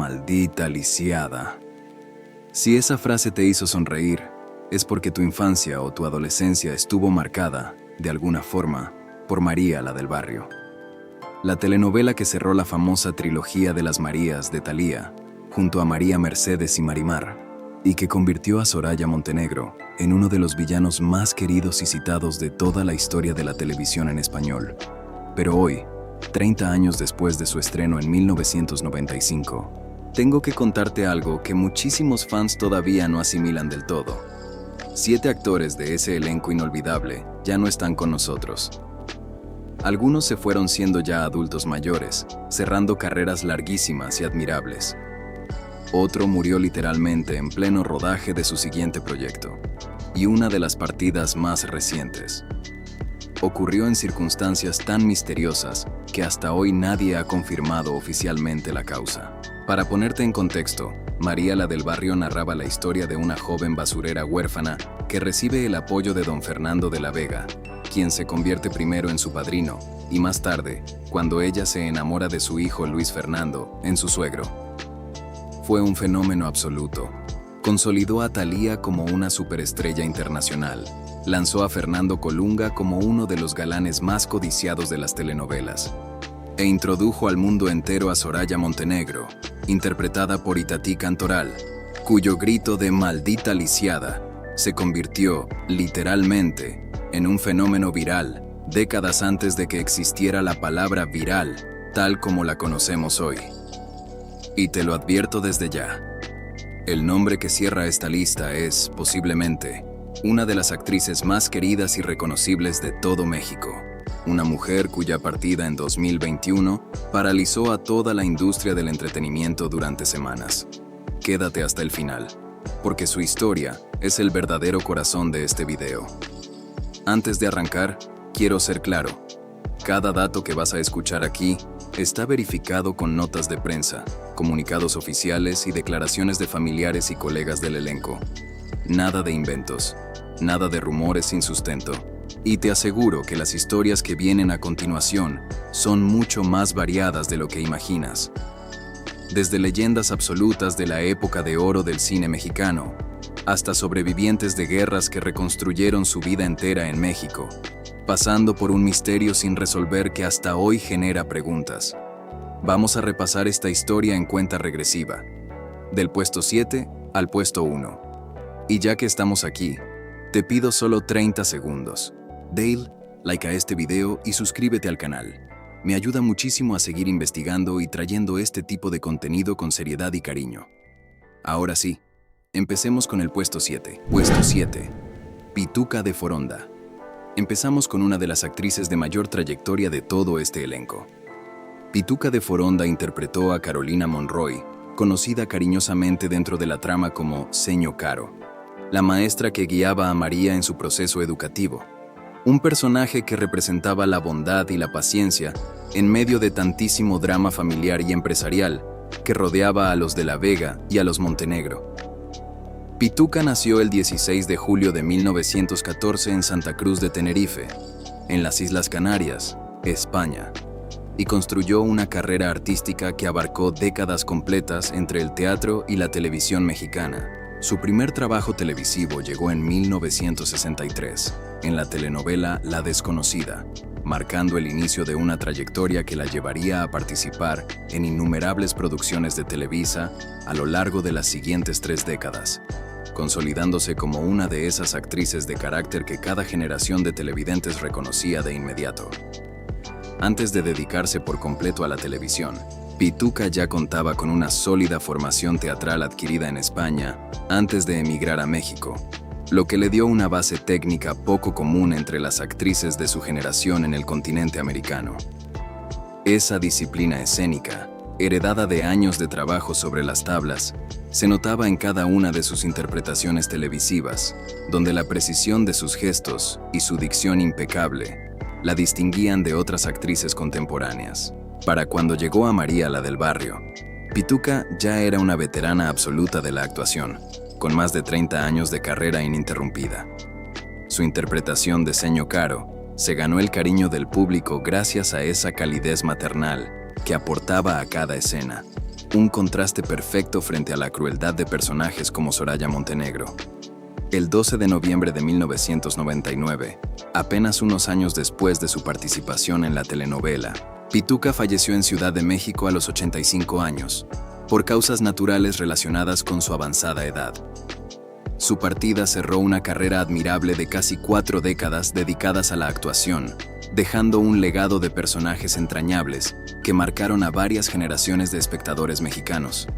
maldita lisiada. Si esa frase te hizo sonreír, es porque tu infancia o tu adolescencia estuvo marcada, de alguna forma, por María la del barrio. La telenovela que cerró la famosa trilogía de las Marías de Thalía, junto a María Mercedes y Marimar, y que convirtió a Soraya Montenegro en uno de los villanos más queridos y citados de toda la historia de la televisión en español. Pero hoy, 30 años después de su estreno en 1995, tengo que contarte algo que muchísimos fans todavía no asimilan del todo. 7 actores de ese elenco inolvidable ya no están con nosotros. Algunos se fueron siendo ya adultos mayores, cerrando carreras larguísimas y admirables. Otro murió literalmente en pleno rodaje de su siguiente proyecto, y una de las partidas más recientes ocurrió en circunstancias tan misteriosas que hasta hoy nadie ha confirmado oficialmente la causa. Para ponerte en contexto, María la del barrio narraba la historia de una joven basurera huérfana que recibe el apoyo de don Fernando de la Vega, quien se convierte primero en su padrino, y más tarde, cuando ella se enamora de su hijo Luis Fernando, en su suegro. Fue un fenómeno absoluto. Consolidó a Thalía como una superestrella internacional. Lanzó a Fernando Colunga como uno de los galanes más codiciados de las telenovelas. E introdujo al mundo entero a Soraya Montenegro, interpretada por Itatí Cantoral, cuyo grito de "maldita lisiada" se convirtió, literalmente, en un fenómeno viral, décadas antes de que existiera la palabra viral, tal como la conocemos hoy. Y te lo advierto desde ya. El nombre que cierra esta lista es, posiblemente, una de las actrices más queridas y reconocibles de todo México. Una mujer cuya partida en 2021 paralizó a toda la industria del entretenimiento durante semanas. Quédate hasta el final, porque su historia es el verdadero corazón de este video. Antes de arrancar, quiero ser claro. Cada dato que vas a escuchar aquí está verificado con notas de prensa, comunicados oficiales y declaraciones de familiares y colegas del elenco. Nada de inventos, nada de rumores sin sustento. Y te aseguro que las historias que vienen a continuación son mucho más variadas de lo que imaginas. Desde leyendas absolutas de la época de oro del cine mexicano, hasta sobrevivientes de guerras que reconstruyeron su vida entera en México, pasando por un misterio sin resolver que hasta hoy genera preguntas. Vamos a repasar esta historia en cuenta regresiva, del puesto 7 al puesto 1. Y ya que estamos aquí, te pido solo 30 segundos. Dale, like a este video y suscríbete al canal. Me ayuda muchísimo a seguir investigando y trayendo este tipo de contenido con seriedad y cariño. Ahora sí, empecemos con el puesto 7. Puesto 7. Pituca de Foronda. Empezamos con una de las actrices de mayor trayectoria de todo este elenco. Pituca de Foronda interpretó a Carolina Monroy, conocida cariñosamente dentro de la trama como Seño Caro, la maestra que guiaba a María en su proceso educativo. Un personaje que representaba la bondad y la paciencia en medio de tantísimo drama familiar y empresarial que rodeaba a los de la Vega y a los Montenegro. Pituca nació el 16 de julio de 1914 en Santa Cruz de Tenerife, en las Islas Canarias, España, y construyó una carrera artística que abarcó décadas completas entre el teatro y la televisión mexicana. Su primer trabajo televisivo llegó en 1963, en la telenovela La Desconocida, marcando el inicio de una trayectoria que la llevaría a participar en innumerables producciones de Televisa a lo largo de las siguientes 3 décadas, consolidándose como una de esas actrices de carácter que cada generación de televidentes reconocía de inmediato. Antes de dedicarse por completo a la televisión, Pituca ya contaba con una sólida formación teatral adquirida en España antes de emigrar a México, lo que le dio una base técnica poco común entre las actrices de su generación en el continente americano. Esa disciplina escénica, heredada de años de trabajo sobre las tablas, se notaba en cada una de sus interpretaciones televisivas, donde la precisión de sus gestos y su dicción impecable la distinguían de otras actrices contemporáneas. Para cuando llegó a María la del barrio, Pituca ya era una veterana absoluta de la actuación, con más de 30 años de carrera ininterrumpida. Su interpretación de Seño Caro se ganó el cariño del público gracias a esa calidez maternal que aportaba a cada escena, un contraste perfecto frente a la crueldad de personajes como Soraya Montenegro. El 12 de noviembre de 1999, apenas unos años después de su participación en la telenovela, Pituca falleció en Ciudad de México a los 85 años, por causas naturales relacionadas con su avanzada edad. Su partida cerró una carrera admirable de casi 4 décadas dedicadas a la actuación, dejando un legado de personajes entrañables que marcaron a varias generaciones de espectadores mexicanos.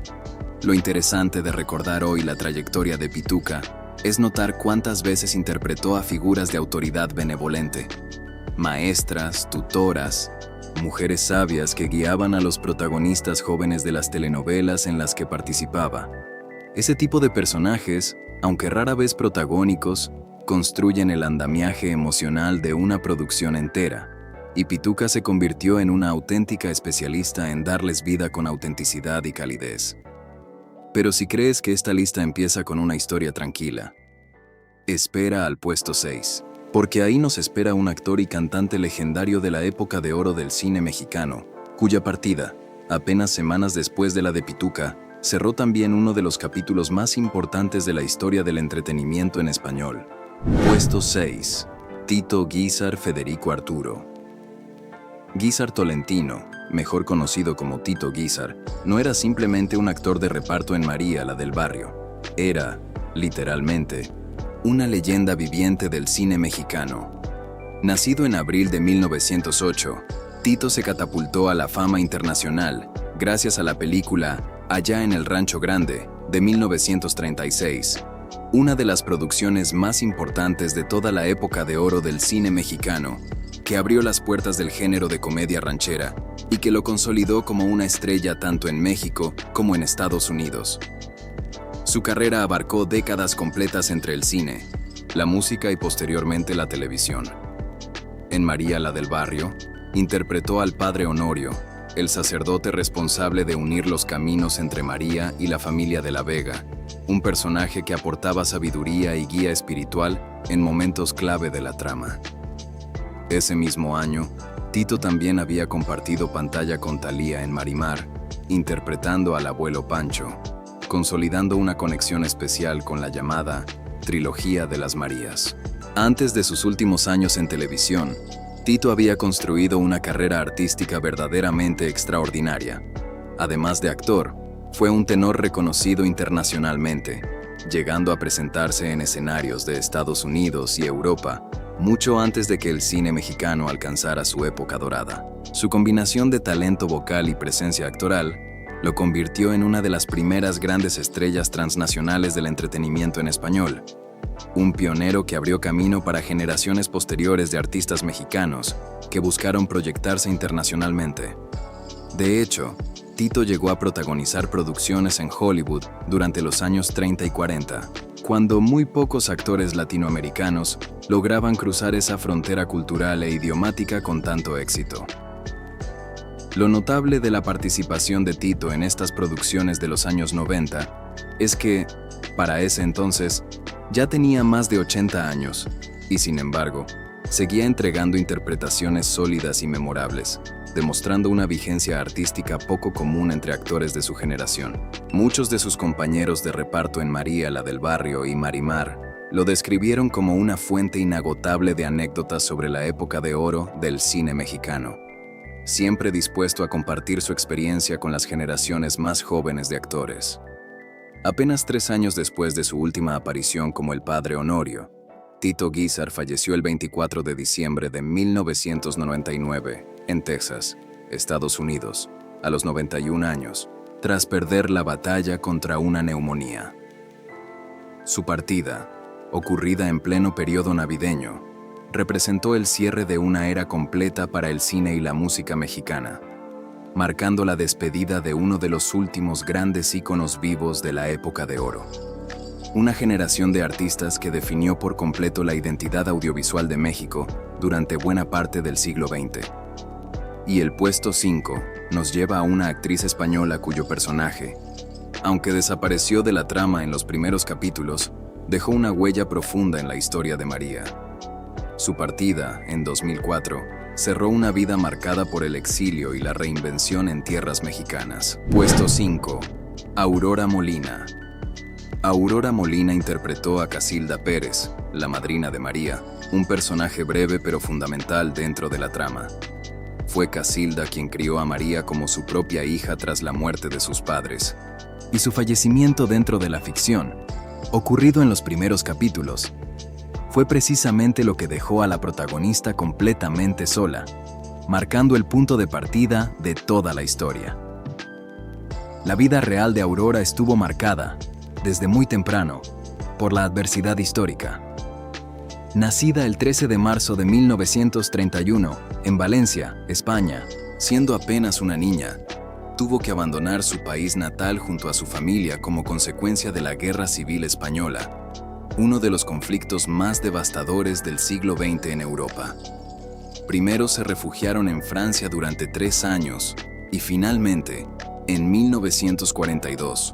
Lo interesante de recordar hoy la trayectoria de Pituca es notar cuántas veces interpretó a figuras de autoridad benevolente, maestras, tutoras, mujeres sabias que guiaban a los protagonistas jóvenes de las telenovelas en las que participaba. Ese tipo de personajes, aunque rara vez protagónicos, construyen el andamiaje emocional de una producción entera, y Pituca se convirtió en una auténtica especialista en darles vida con autenticidad y calidez. Pero si crees que esta lista empieza con una historia tranquila, espera al puesto 6, porque ahí nos espera un actor y cantante legendario de la época de oro del cine mexicano, cuya partida, apenas semanas después de la de Pituca, cerró también uno de los capítulos más importantes de la historia del entretenimiento en español. Puesto 6. Tito Guízar Federico Arturo. Guízar Tolentino, mejor conocido como Tito Guízar, no era simplemente un actor de reparto en María, la del barrio. Era, literalmente, una leyenda viviente del cine mexicano. Nacido en abril de 1908, Tito se catapultó a la fama internacional gracias a la película Allá en el Rancho Grande, de 1936, una de las producciones más importantes de toda la época de oro del cine mexicano, que abrió las puertas del género de comedia ranchera y que lo consolidó como una estrella tanto en México como en Estados Unidos. Su carrera abarcó décadas completas entre el cine, la música y posteriormente la televisión. En María, la del barrio, interpretó al padre Honorio, el sacerdote responsable de unir los caminos entre María y la familia de la Vega, un personaje que aportaba sabiduría y guía espiritual en momentos clave de la trama. Ese mismo año, Tito también había compartido pantalla con Thalía en Marimar, interpretando al abuelo Pancho, consolidando una conexión especial con la llamada Trilogía de las Marías. Antes de sus últimos años en televisión, Tito había construido una carrera artística verdaderamente extraordinaria. Además de actor, fue un tenor reconocido internacionalmente, llegando a presentarse en escenarios de Estados Unidos y Europa, mucho antes de que el cine mexicano alcanzara su época dorada. Su combinación de talento vocal y presencia actoral lo convirtió en una de las primeras grandes estrellas transnacionales del entretenimiento en español, un pionero que abrió camino para generaciones posteriores de artistas mexicanos que buscaron proyectarse internacionalmente. De hecho, Tito llegó a protagonizar producciones en Hollywood durante los años 30 y 40, cuando muy pocos actores latinoamericanos lograban cruzar esa frontera cultural e idiomática con tanto éxito. Lo notable de la participación de Tito en estas producciones de los años 90 es que, para ese entonces, ya tenía más de 80 años y, sin embargo, seguía entregando interpretaciones sólidas y memorables, demostrando una vigencia artística poco común entre actores de su generación. Muchos de sus compañeros de reparto en María, la del barrio y Marimar lo describieron como una fuente inagotable de anécdotas sobre la época de oro del cine mexicano, siempre dispuesto a compartir su experiencia con las generaciones más jóvenes de actores. Apenas 3 años después de su última aparición como el padre Honorio, Tito Guízar falleció el 24 de diciembre de 1999 en Texas, Estados Unidos, a los 91 años, tras perder la batalla contra una neumonía. Su partida, ocurrida en pleno periodo navideño, representó el cierre de una era completa para el cine y la música mexicana, marcando la despedida de uno de los últimos grandes íconos vivos de la época de oro. Una generación de artistas que definió por completo la identidad audiovisual de México durante buena parte del siglo XX. Y el puesto 5 nos lleva a una actriz española cuyo personaje, aunque desapareció de la trama en los primeros capítulos, dejó una huella profunda en la historia de María. Su partida, en 2004, cerró una vida marcada por el exilio y la reinvención en tierras mexicanas. Puesto 5. Aurora Molina. Aurora Molina interpretó a Casilda Pérez, la madrina de María, un personaje breve pero fundamental dentro de la trama. Fue Casilda quien crió a María como su propia hija tras la muerte de sus padres. Y su fallecimiento dentro de la ficción, ocurrido en los primeros capítulos, fue precisamente lo que dejó a la protagonista completamente sola, marcando el punto de partida de toda la historia. La vida real de Aurora estuvo marcada, desde muy temprano, por la adversidad histórica. Nacida el 13 de marzo de 1931, en Valencia, España, siendo apenas una niña, tuvo que abandonar su país natal junto a su familia como consecuencia de la Guerra Civil Española, uno de los conflictos más devastadores del siglo XX en Europa. Primero se refugiaron en Francia durante 3 años y finalmente, en 1942,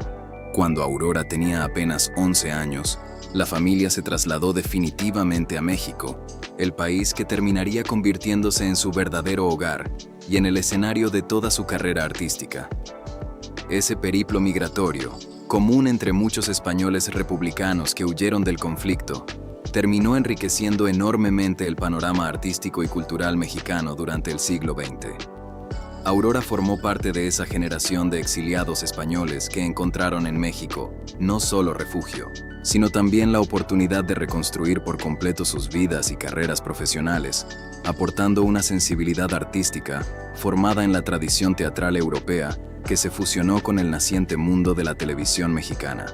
cuando Aurora tenía apenas 11 años, la familia se trasladó definitivamente a México, el país que terminaría convirtiéndose en su verdadero hogar y en el escenario de toda su carrera artística. Ese periplo migratorio, común entre muchos españoles republicanos que huyeron del conflicto, terminó enriqueciendo enormemente el panorama artístico y cultural mexicano durante el siglo XX. Aurora formó parte de esa generación de exiliados españoles que encontraron en México no solo refugio, sino también la oportunidad de reconstruir por completo sus vidas y carreras profesionales, aportando una sensibilidad artística formada en la tradición teatral europea que se fusionó con el naciente mundo de la televisión mexicana.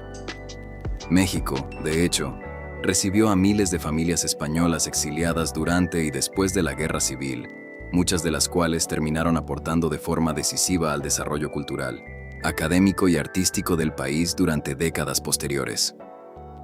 México, de hecho, recibió a miles de familias españolas exiliadas durante y después de la Guerra Civil, muchas de las cuales terminaron aportando de forma decisiva al desarrollo cultural, académico y artístico del país durante décadas posteriores.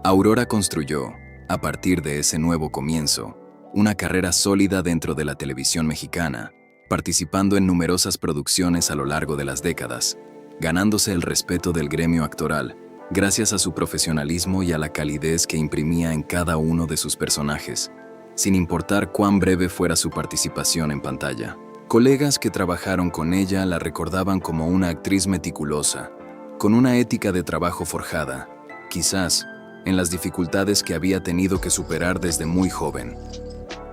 Aurora construyó, a partir de ese nuevo comienzo, una carrera sólida dentro de la televisión mexicana, participando en numerosas producciones a lo largo de las décadas, ganándose el respeto del gremio actoral, gracias a su profesionalismo y a la calidez que imprimía en cada uno de sus personajes, sin importar cuán breve fuera su participación en pantalla. Colegas que trabajaron con ella la recordaban como una actriz meticulosa, con una ética de trabajo forjada, quizás en las dificultades que había tenido que superar desde muy joven.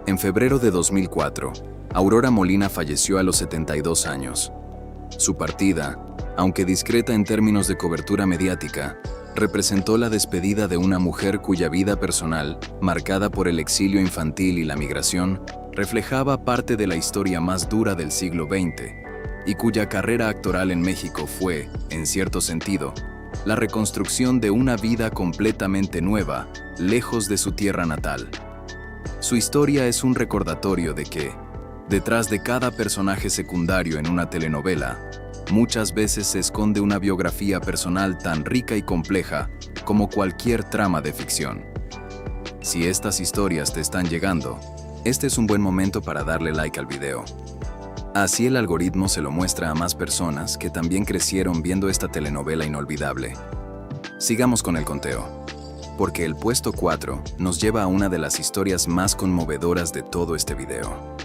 En febrero de 2004, Aurora Molina falleció a los 72 años. Su partida, aunque discreta en términos de cobertura mediática, representó la despedida de una mujer cuya vida personal, marcada por el exilio infantil y la migración, reflejaba parte de la historia más dura del siglo XX, y cuya carrera actoral en México fue, en cierto sentido, la reconstrucción de una vida completamente nueva, lejos de su tierra natal. Su historia es un recordatorio de que, detrás de cada personaje secundario en una telenovela, muchas veces se esconde una biografía personal tan rica y compleja como cualquier trama de ficción. Si estas historias te están llegando, este es un buen momento para darle like al video. Así el algoritmo se lo muestra a más personas que también crecieron viendo esta telenovela inolvidable. Sigamos con el conteo, porque el puesto 4 nos lleva a una de las historias más conmovedoras de todo este video.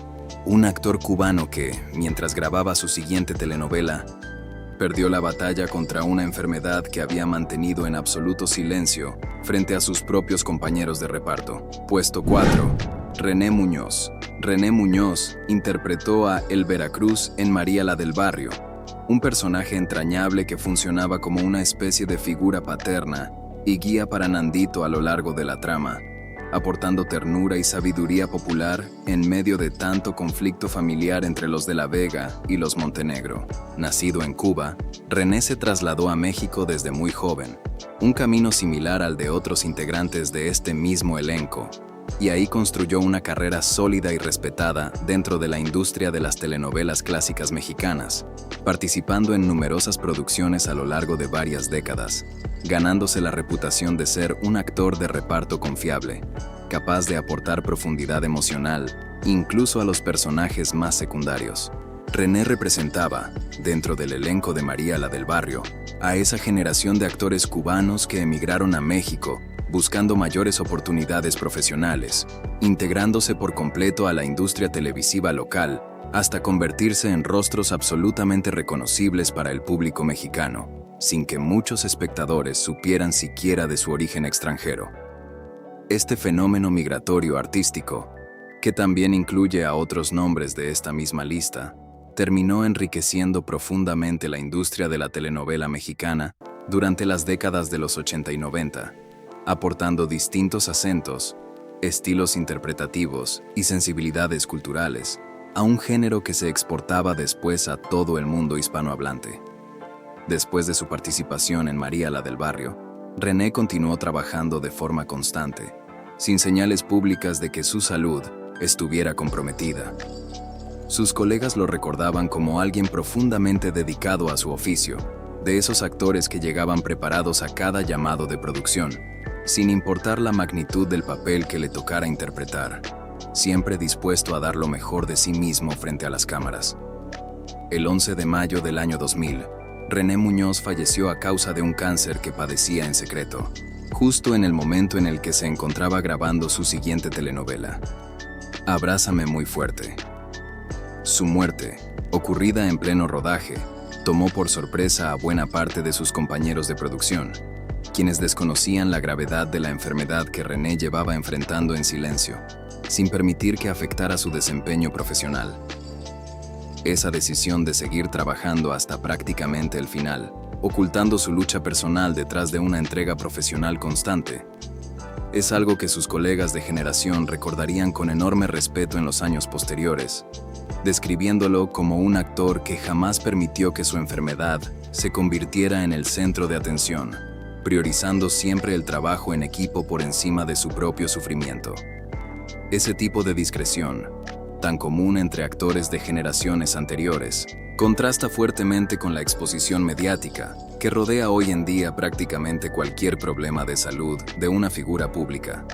Un actor cubano que, mientras grababa su siguiente telenovela, perdió la batalla contra una enfermedad que había mantenido en absoluto silencio frente a sus propios compañeros de reparto. Puesto 4. René Muñoz. René Muñoz interpretó a El Veracruz en María la del Barrio, un personaje entrañable que funcionaba como una especie de figura paterna y guía para Nandito a lo largo de la trama, aportando ternura y sabiduría popular en medio de tanto conflicto familiar entre los de la Vega y los Montenegro. Nacido en Cuba, René se trasladó a México desde muy joven, un camino similar al de otros integrantes de este mismo elenco, y ahí construyó una carrera sólida y respetada dentro de la industria de las telenovelas clásicas mexicanas, participando en numerosas producciones a lo largo de varias décadas, ganándose la reputación de ser un actor de reparto confiable, capaz de aportar profundidad emocional, incluso a los personajes más secundarios. René representaba, dentro del elenco de María la del Barrio, a esa generación de actores cubanos que emigraron a México buscando mayores oportunidades profesionales, integrándose por completo a la industria televisiva local, hasta convertirse en rostros absolutamente reconocibles para el público mexicano, sin que muchos espectadores supieran siquiera de su origen extranjero. Este fenómeno migratorio artístico, que también incluye a otros nombres de esta misma lista, terminó enriqueciendo profundamente la industria de la telenovela mexicana durante las décadas de los 80 y 90, aportando distintos acentos, estilos interpretativos y sensibilidades culturales a un género que se exportaba después a todo el mundo hispanohablante. Después de su participación en María la del Barrio, René continuó trabajando de forma constante, sin señales públicas de que su salud estuviera comprometida. Sus colegas lo recordaban como alguien profundamente dedicado a su oficio, de esos actores que llegaban preparados a cada llamado de producción, sin importar la magnitud del papel que le tocara interpretar, siempre dispuesto a dar lo mejor de sí mismo frente a las cámaras. El 11 de mayo del año 2000, René Muñoz falleció a causa de un cáncer que padecía en secreto, justo en el momento en el que se encontraba grabando su siguiente telenovela, Abrázame muy fuerte. Su muerte, ocurrida en pleno rodaje, tomó por sorpresa a buena parte de sus compañeros de producción, quienes desconocían la gravedad de la enfermedad que René llevaba enfrentando en silencio, sin permitir que afectara su desempeño profesional. Esa decisión de seguir trabajando hasta prácticamente el final, ocultando su lucha personal detrás de una entrega profesional constante, es algo que sus colegas de generación recordarían con enorme respeto en los años posteriores, describiéndolo como un actor que jamás permitió que su enfermedad se convirtiera en el centro de atención, priorizando siempre el trabajo en equipo por encima de su propio sufrimiento. Ese tipo de discreción, tan común entre actores de generaciones anteriores, contrasta fuertemente con la exposición mediática que rodea hoy en día prácticamente cualquier problema de salud de una figura pública.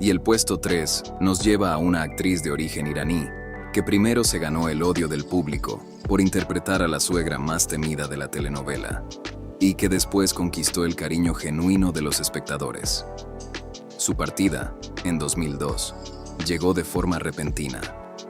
Y el puesto 3 nos lleva a una actriz de origen iraní, que primero se ganó el odio del público por interpretar a la suegra más temida de la telenovela, y que después conquistó el cariño genuino de los espectadores. Su partida, en 2002, llegó de forma repentina,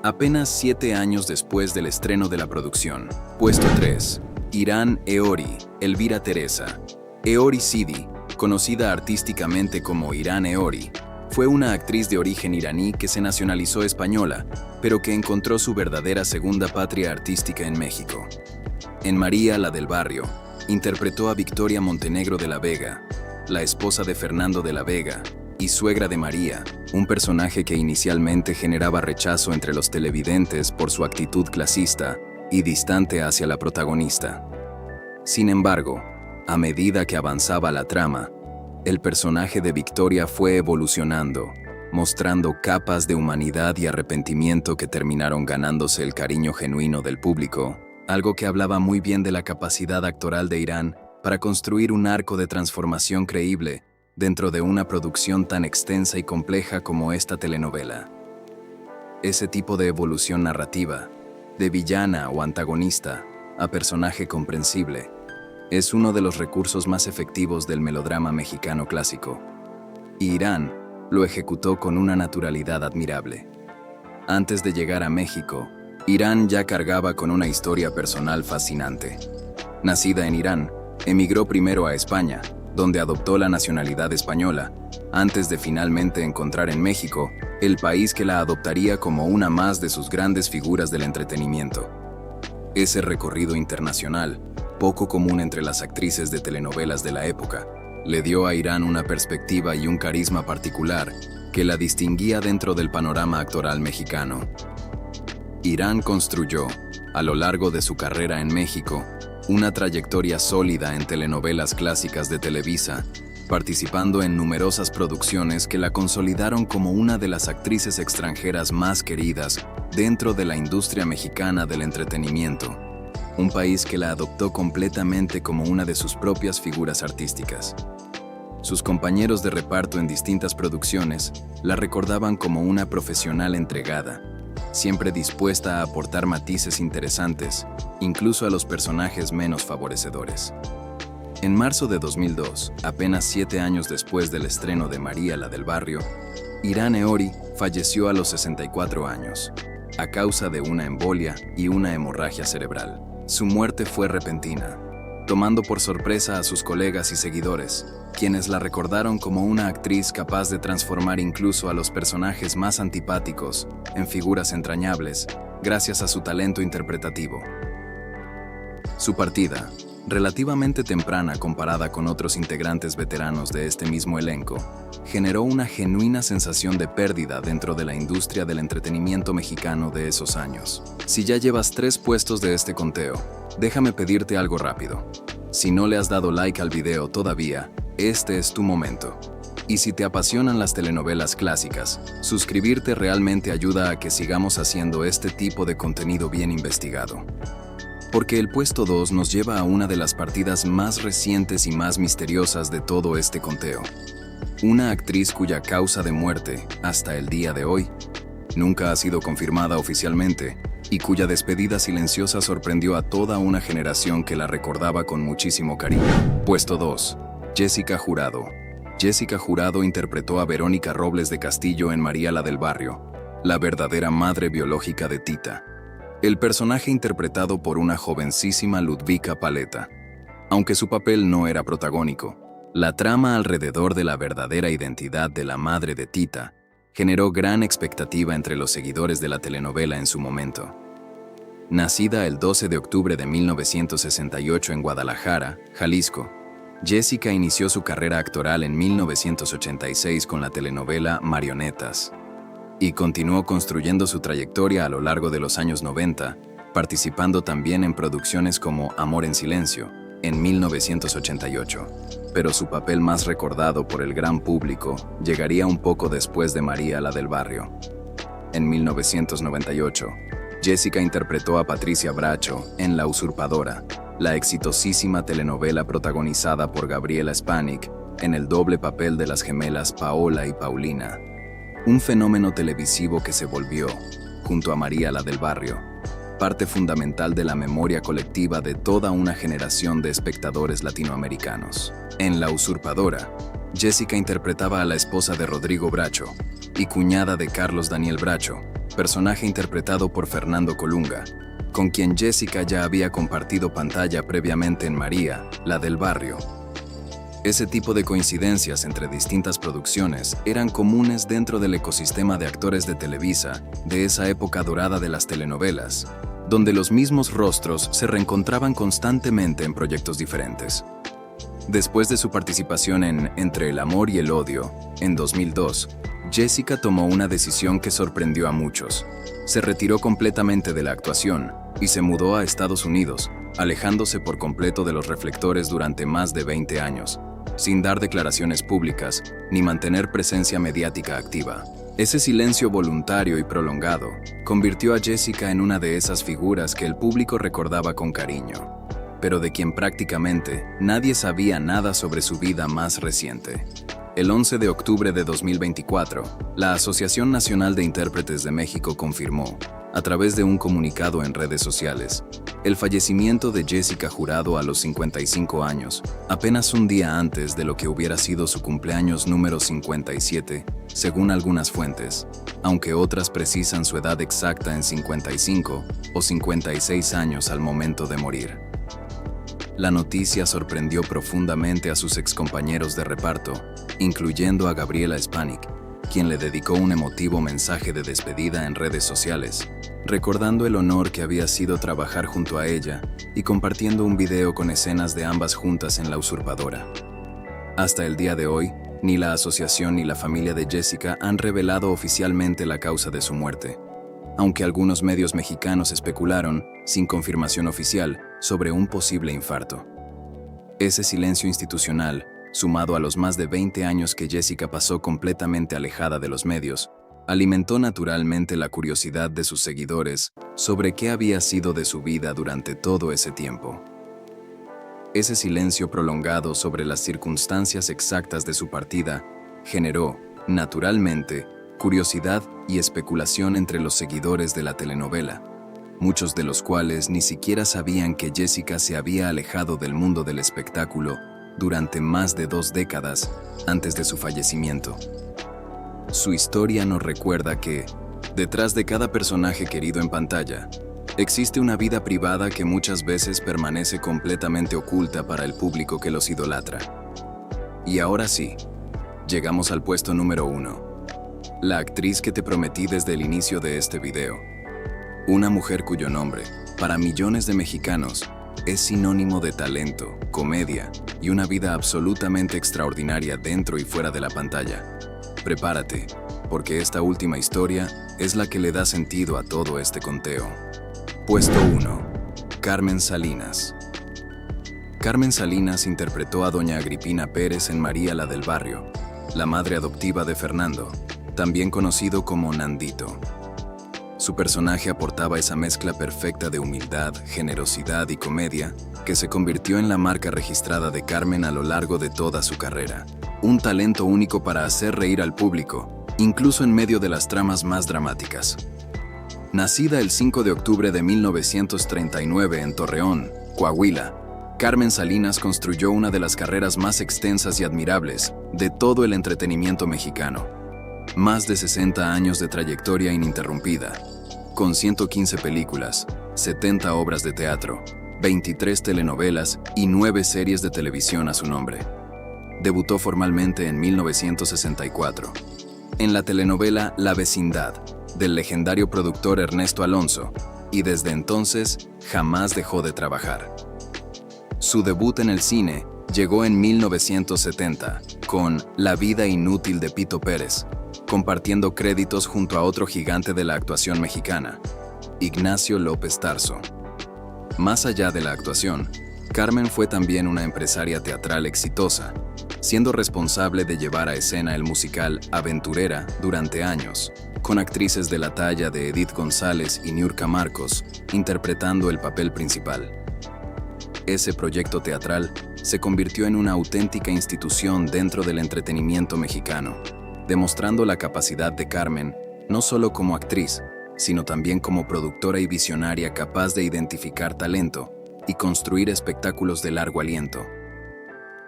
apenas 7 años después del estreno de la producción. Puesto 3. Irán Eori, Elvira Teresa. Eori Sidi, conocida artísticamente como Irán Eori, fue una actriz de origen iraní que se nacionalizó española, pero que encontró su verdadera segunda patria artística en México. En María la del Barrio, interpretó a Victoria Montenegro de la Vega, la esposa de Fernando de la Vega, y suegra de María, un personaje que inicialmente generaba rechazo entre los televidentes por su actitud clasista y distante hacia la protagonista. Sin embargo, a medida que avanzaba la trama, el personaje de Victoria fue evolucionando, mostrando capas de humanidad y arrepentimiento que terminaron ganándose el cariño genuino del público, algo que hablaba muy bien de la capacidad actoral de Irán para construir un arco de transformación creíble dentro de una producción tan extensa y compleja como esta telenovela. Ese tipo de evolución narrativa, de villana o antagonista a personaje comprensible, es uno de los recursos más efectivos del melodrama mexicano clásico. Y Irán lo ejecutó con una naturalidad admirable. Antes de llegar a México, Irán ya cargaba con una historia personal fascinante. Nacida en Irán, emigró primero a España, donde adoptó la nacionalidad española, antes de finalmente encontrar en México el país que la adoptaría como una más de sus grandes figuras del entretenimiento. Ese recorrido internacional, poco común entre las actrices de telenovelas de la época, le dio a Irán una perspectiva y un carisma particular que la distinguía dentro del panorama actoral mexicano. Irán construyó, a lo largo de su carrera en México, una trayectoria sólida en telenovelas clásicas de Televisa, participando en numerosas producciones que la consolidaron como una de las actrices extranjeras más queridas dentro de la industria mexicana del entretenimiento, un país que la adoptó completamente como una de sus propias figuras artísticas. Sus compañeros de reparto en distintas producciones la recordaban como una profesional entregada, siempre dispuesta a aportar matices interesantes, incluso a los personajes menos favorecedores. En marzo de 2002, apenas 7 años después del estreno de María la del Barrio, Irán Eori falleció a los 64 años, a causa de una embolia y una hemorragia cerebral. Su muerte fue repentina, tomando por sorpresa a sus colegas y seguidores, quienes la recordaron como una actriz capaz de transformar incluso a los personajes más antipáticos en figuras entrañables, gracias a su talento interpretativo. Su partida, relativamente temprana comparada con otros integrantes veteranos de este mismo elenco, generó una genuina sensación de pérdida dentro de la industria del entretenimiento mexicano de esos años. Si ya llevas 3 puestos de este conteo, déjame pedirte algo rápido. Si no le has dado like al video todavía, este es tu momento. Y si te apasionan las telenovelas clásicas, suscribirte realmente ayuda a que sigamos haciendo este tipo de contenido bien investigado. Porque el puesto 2 nos lleva a una de las partidas más recientes y más misteriosas de todo este conteo. Una actriz cuya causa de muerte, hasta el día de hoy, nunca ha sido confirmada oficialmente y cuya despedida silenciosa sorprendió a toda una generación que la recordaba con muchísimo cariño. Puesto 2. Jessica Jurado. Jessica Jurado interpretó a Verónica Robles de Castillo en María la del Barrio, la verdadera madre biológica de Tita. El personaje interpretado por una jovencísima Ludvika Paleta. Aunque su papel no era protagónico, la trama alrededor de la verdadera identidad de la madre de Tita generó gran expectativa entre los seguidores de la telenovela en su momento. Nacida el 12 de octubre de 1968 en Guadalajara, Jalisco, Jessica inició su carrera actoral en 1986 con la telenovela Marionetas, y continuó construyendo su trayectoria a lo largo de los años 90, participando también en producciones como Amor en Silencio, en 1988. Pero su papel más recordado por el gran público llegaría un poco después de María la del Barrio. En 1998, Jessica interpretó a Patricia Bracho en La Usurpadora, la exitosísima telenovela protagonizada por Gabriela Spanik en el doble papel de las gemelas Paola y Paulina. Un fenómeno televisivo que se volvió, junto a María la del Barrio, parte fundamental de la memoria colectiva de toda una generación de espectadores latinoamericanos. En La Usurpadora, Jessica interpretaba a la esposa de Rodrigo Bracho y cuñada de Carlos Daniel Bracho, personaje interpretado por Fernando Colunga, con quien Jessica ya había compartido pantalla previamente en María, la del Barrio. Ese tipo de coincidencias entre distintas producciones eran comunes dentro del ecosistema de actores de Televisa de esa época dorada de las telenovelas, donde los mismos rostros se reencontraban constantemente en proyectos diferentes. Después de su participación en Entre el amor y el odio, en 2002, Jessica tomó una decisión que sorprendió a muchos. Se retiró completamente de la actuación y se mudó a Estados Unidos, alejándose por completo de los reflectores durante más de 20 años, sin dar declaraciones públicas ni mantener presencia mediática activa. Ese silencio voluntario y prolongado convirtió a Jessica en una de esas figuras que el público recordaba con cariño, pero de quien prácticamente nadie sabía nada sobre su vida más reciente. El 11 de octubre de 2024, la Asociación Nacional de Intérpretes de México confirmó, a través de un comunicado en redes sociales, el fallecimiento de Jessica Jurado a los 55 años, apenas un día antes de lo que hubiera sido su cumpleaños número 57, según algunas fuentes, aunque otras precisan su edad exacta en 55 o 56 años al momento de morir. La noticia sorprendió profundamente a sus excompañeros de reparto, incluyendo a Gabriela Spanik, quien le dedicó un emotivo mensaje de despedida en redes sociales, recordando el honor que había sido trabajar junto a ella y compartiendo un video con escenas de ambas juntas en La Usurpadora. Hasta el día de hoy, ni la asociación ni la familia de Jessica han revelado oficialmente la causa de su muerte, aunque algunos medios mexicanos especularon, sin confirmación oficial, sobre un posible infarto. Ese silencio institucional, sumado a los más de 20 años que Jessica pasó completamente alejada de los medios, alimentó naturalmente la curiosidad de sus seguidores sobre qué había sido de su vida durante todo ese tiempo. Ese silencio prolongado sobre las circunstancias exactas de su partida generó, naturalmente, curiosidad y especulación entre los seguidores de la telenovela, muchos de los cuales ni siquiera sabían que Jessica se había alejado del mundo del espectáculo durante más de 2 décadas antes de su fallecimiento. Su historia nos recuerda que, detrás de cada personaje querido en pantalla, existe una vida privada que muchas veces permanece completamente oculta para el público que los idolatra. Y ahora sí, llegamos al puesto número 1. La actriz que te prometí desde el inicio de este video. Una mujer cuyo nombre, para millones de mexicanos, es sinónimo de talento, comedia y una vida absolutamente extraordinaria dentro y fuera de la pantalla. Prepárate, porque esta última historia es la que le da sentido a todo este conteo. Puesto 1. Carmen Salinas. Carmen Salinas interpretó a doña Agripina Pérez en María la del Barrio, la madre adoptiva de Fernando, también conocido como Nandito. Su personaje aportaba esa mezcla perfecta de humildad, generosidad y comedia que se convirtió en la marca registrada de Carmen a lo largo de toda su carrera. Un talento único para hacer reír al público, incluso en medio de las tramas más dramáticas. Nacida el 5 de octubre de 1939 en Torreón, Coahuila, Carmen Salinas construyó una de las carreras más extensas y admirables de todo el entretenimiento mexicano. Más de 60 años de trayectoria ininterrumpida, con 115 películas, 70 obras de teatro, 23 telenovelas y 9 series de televisión a su nombre. Debutó formalmente en 1964, en la telenovela La Vecindad, del legendario productor Ernesto Alonso, y desde entonces jamás dejó de trabajar. Su debut en el cine llegó en 1970, con La vida inútil de Pito Pérez, compartiendo créditos junto a otro gigante de la actuación mexicana, Ignacio López Tarso. Más allá de la actuación, Carmen fue también una empresaria teatral exitosa, siendo responsable de llevar a escena el musical Aventurera durante años, con actrices de la talla de Edith González y Niurka Marcos interpretando el papel principal. Ese proyecto teatral se convirtió en una auténtica institución dentro del entretenimiento mexicano, demostrando la capacidad de Carmen no solo como actriz, sino también como productora y visionaria capaz de identificar talento y construir espectáculos de largo aliento.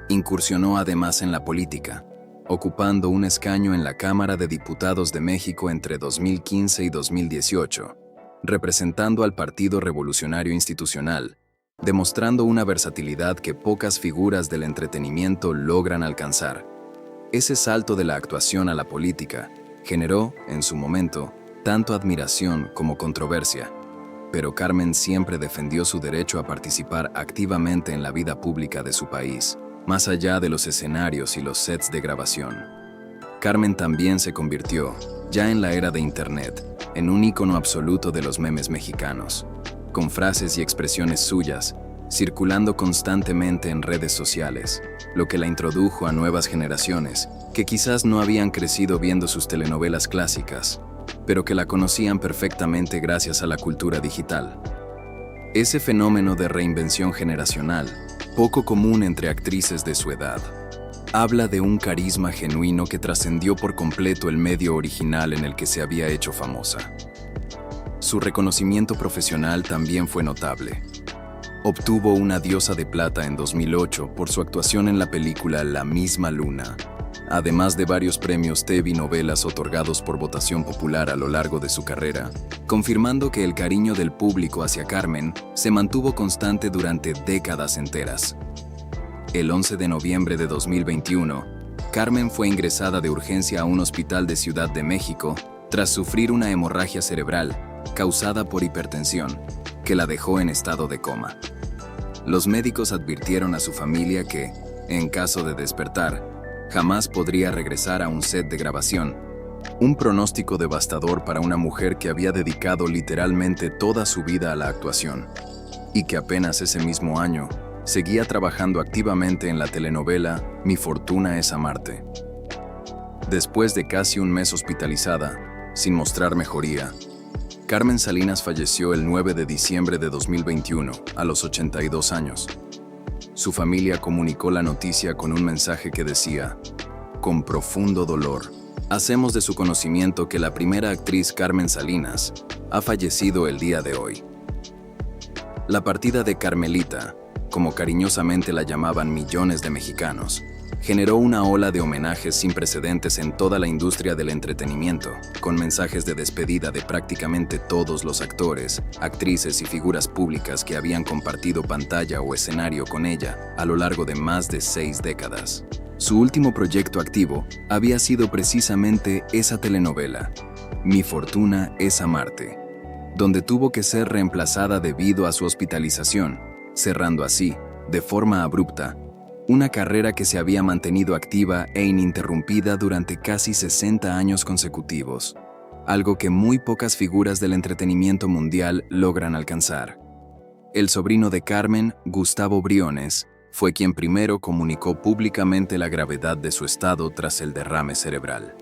Incursionó además en la política, ocupando un escaño en la Cámara de Diputados de México entre 2015 y 2018, representando al Partido Revolucionario Institucional, demostrando una versatilidad que pocas figuras del entretenimiento logran alcanzar. Ese salto de la actuación a la política generó, en su momento, tanto admiración como controversia, pero Carmen siempre defendió su derecho a participar activamente en la vida pública de su país, más allá de los escenarios y los sets de grabación. Carmen también se convirtió, ya en la era de Internet, en un ícono absoluto de los memes mexicanos, con frases y expresiones suyas, circulando constantemente en redes sociales, lo que la introdujo a nuevas generaciones que quizás no habían crecido viendo sus telenovelas clásicas, pero que la conocían perfectamente gracias a la cultura digital. Ese fenómeno de reinvención generacional, poco común entre actrices de su edad, habla de un carisma genuino que trascendió por completo el medio original en el que se había hecho famosa. Su reconocimiento profesional también fue notable. Obtuvo una Diosa de Plata en 2008 por su actuación en la película La misma luna, además de varios premios TV y novelas otorgados por votación popular a lo largo de su carrera, confirmando que el cariño del público hacia Carmen se mantuvo constante durante décadas enteras. El 11 de noviembre de 2021, Carmen fue ingresada de urgencia a un hospital de Ciudad de México tras sufrir una hemorragia cerebral causada por hipertensión, que la dejó en estado de coma. Los médicos advirtieron a su familia que, en caso de despertar, jamás podría regresar a un set de grabación, un pronóstico devastador para una mujer que había dedicado literalmente toda su vida a la actuación, y que apenas ese mismo año seguía trabajando activamente en la telenovela Mi fortuna es amarte. Después de casi un mes hospitalizada, sin mostrar mejoría, Carmen Salinas falleció el 9 de diciembre de 2021, a los 82 años. Su familia comunicó la noticia con un mensaje que decía: con profundo dolor, hacemos de su conocimiento que la primera actriz Carmen Salinas ha fallecido el día de hoy. La partida de Carmelita, como cariñosamente la llamaban millones de mexicanos, generó una ola de homenajes sin precedentes en toda la industria del entretenimiento, con mensajes de despedida de prácticamente todos los actores, actrices y figuras públicas que habían compartido pantalla o escenario con ella a lo largo de más de 6 décadas. Su último proyecto activo había sido precisamente esa telenovela, Mi fortuna es amarte, donde tuvo que ser reemplazada debido a su hospitalización, cerrando así, de forma abrupta, una carrera que se había mantenido activa e ininterrumpida durante casi 60 años consecutivos, algo que muy pocas figuras del entretenimiento mundial logran alcanzar. El sobrino de Carmen, Gustavo Briones, fue quien primero comunicó públicamente la gravedad de su estado tras el derrame cerebral.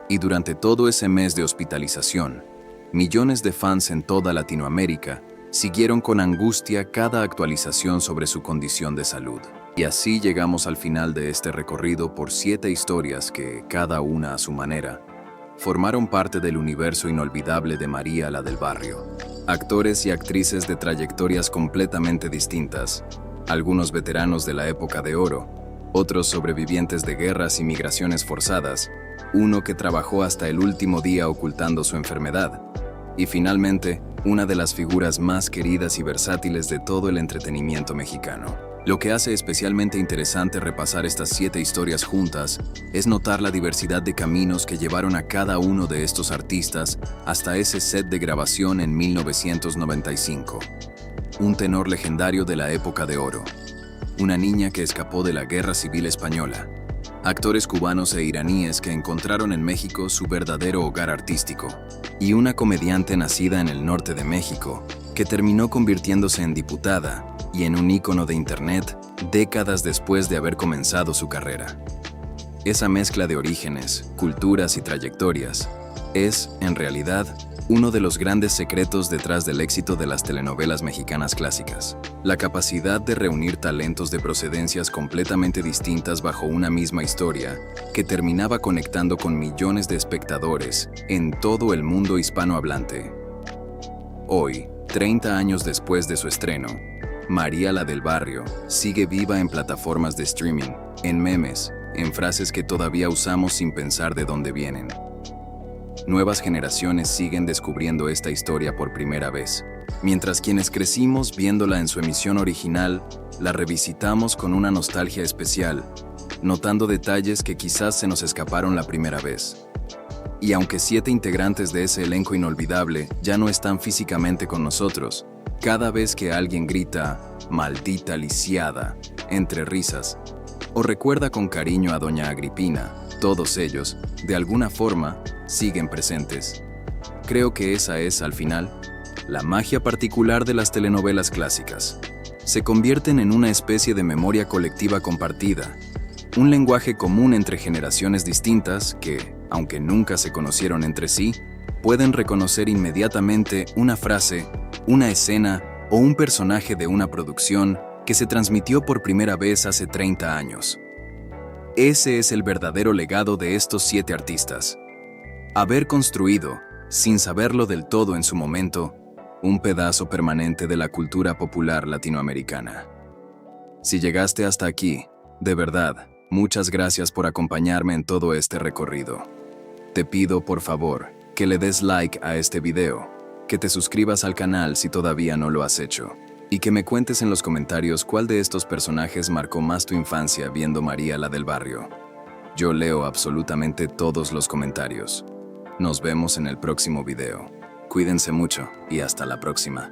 Y durante todo ese mes de hospitalización, millones de fans en toda Latinoamérica siguieron con angustia cada actualización sobre su condición de salud. Y así llegamos al final de este recorrido por 7 historias que, cada una a su manera, formaron parte del universo inolvidable de María la del Barrio. Actores y actrices de trayectorias completamente distintas, algunos veteranos de la época de oro, otros sobrevivientes de guerras y migraciones forzadas, uno que trabajó hasta el último día ocultando su enfermedad, y finalmente, una de las figuras más queridas y versátiles de todo el entretenimiento mexicano. Lo que hace especialmente interesante repasar estas 7 historias juntas es notar la diversidad de caminos que llevaron a cada uno de estos artistas hasta ese set de grabación en 1995. Un tenor legendario de la época de oro, una niña que escapó de la Guerra Civil Española, actores cubanos e iraníes que encontraron en México su verdadero hogar artístico, y una comediante nacida en el norte de México que terminó convirtiéndose en diputada y en un ícono de Internet décadas después de haber comenzado su carrera. Esa mezcla de orígenes, culturas y trayectorias es, en realidad, uno de los grandes secretos detrás del éxito de las telenovelas mexicanas clásicas. La capacidad de reunir talentos de procedencias completamente distintas bajo una misma historia que terminaba conectando con millones de espectadores en todo el mundo hispanohablante. Hoy, 30 años después de su estreno, María la del Barrio sigue viva en plataformas de streaming, en memes, en frases que todavía usamos sin pensar de dónde vienen. Nuevas generaciones siguen descubriendo esta historia por primera vez, mientras quienes crecimos viéndola en su emisión original, la revisitamos con una nostalgia especial, notando detalles que quizás se nos escaparon la primera vez. Y aunque 7 integrantes de ese elenco inolvidable ya no están físicamente con nosotros, cada vez que alguien grita "maldita lisiada" entre risas, o recuerda con cariño a Doña Agripina, todos ellos, de alguna forma, siguen presentes. Creo que esa es, al final, la magia particular de las telenovelas clásicas. Se convierten en una especie de memoria colectiva compartida, un lenguaje común entre generaciones distintas que, aunque nunca se conocieron entre sí, pueden reconocer inmediatamente una frase, una escena o un personaje de una producción que se transmitió por primera vez hace 30 años. Ese es el verdadero legado de estos 7 artistas. Haber construido, sin saberlo del todo en su momento, un pedazo permanente de la cultura popular latinoamericana. Si llegaste hasta aquí, de verdad, muchas gracias por acompañarme en todo este recorrido. Te pido, por favor, que le des like a este video, que te suscribas al canal si todavía no lo has hecho, y que me cuentes en los comentarios cuál de estos personajes marcó más tu infancia viendo María la del Barrio. Yo leo absolutamente todos los comentarios. Nos vemos en el próximo video. Cuídense mucho y hasta la próxima.